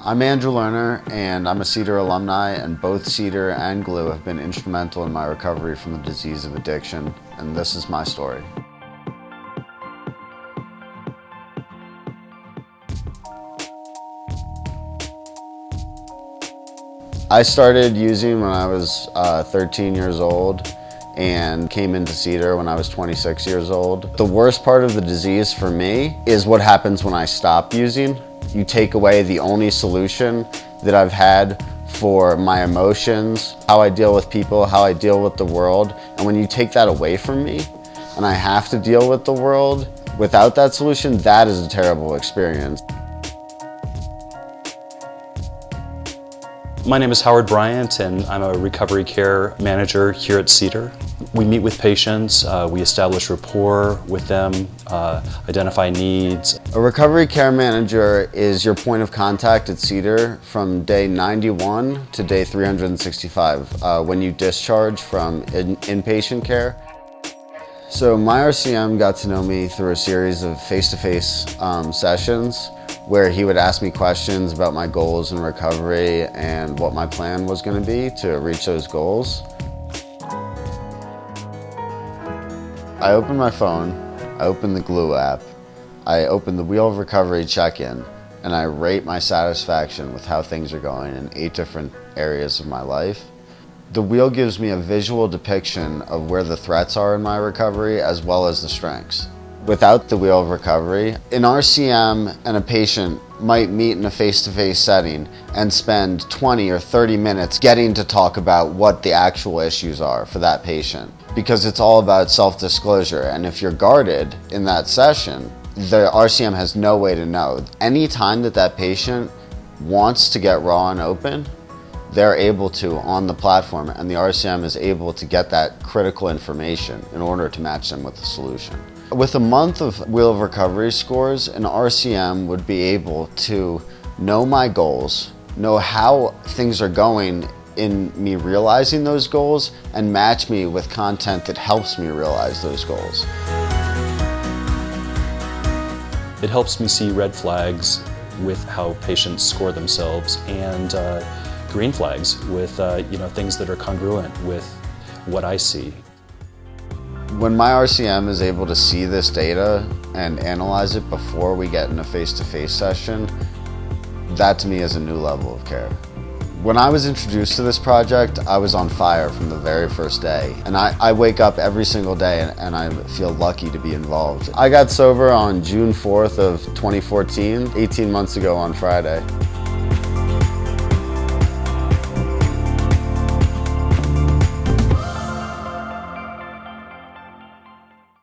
I'm Andrew Lerner, and I'm a CeDAR alumni, and both CeDAR and Gloo have been instrumental in my recovery from the disease of addiction, and this is my story. I started using when I was 13 years old and came into CeDAR when I was 26 years old. The worst part of the disease for me is what happens when I stop using. You take away the only solution that I've had for my emotions, how I deal with people, how I deal with the world. And when you take that away from me and I have to deal with the world without that solution, that is a terrible experience. My name is Howard Bryant, and I'm a recovery care manager here at CeDAR. We meet with patients, we establish rapport with them, identify needs. A recovery care manager is your point of contact at CeDAR from day 91 to day 365 when you discharge from inpatient care. So my RCM got to know me through a series of face-to-face sessions where he would ask me questions about my goals in recovery and what my plan was going to be to reach those goals. I opened my phone, I opened the Gloo app, I opened the Wheel of Recovery check-in, and I rate my satisfaction with how things are going in 8 different areas of my life. The wheel gives me a visual depiction of where the threats are in my recovery as well as the strengths. Without the Wheel of Recovery, an RCM and a patient might meet in a face-to-face setting and spend 20 or 30 minutes getting to talk about what the actual issues are for that patient, because it's all about self-disclosure. And if you're guarded in that session, the RCM has no way to know. Any time that that patient wants to get raw and open, they're able to on the platform, and the RCM is able to get that critical information in order to match them with a solution. With a month of Wheel of Recovery scores, an RCM would be able to know my goals, know how things are going in me realizing those goals, and match me with content that helps me realize those goals. It helps me see red flags with how patients score themselves, and green flags with things that are congruent with what I see. When my RCM is able to see this data and analyze it before we get in a face-to-face session, that to me is a new level of care. When I was introduced to this project, I was on fire from the very first day. And I wake up every single day and I feel lucky to be involved. I got sober on June 4th of 2014, 18 months ago on Friday.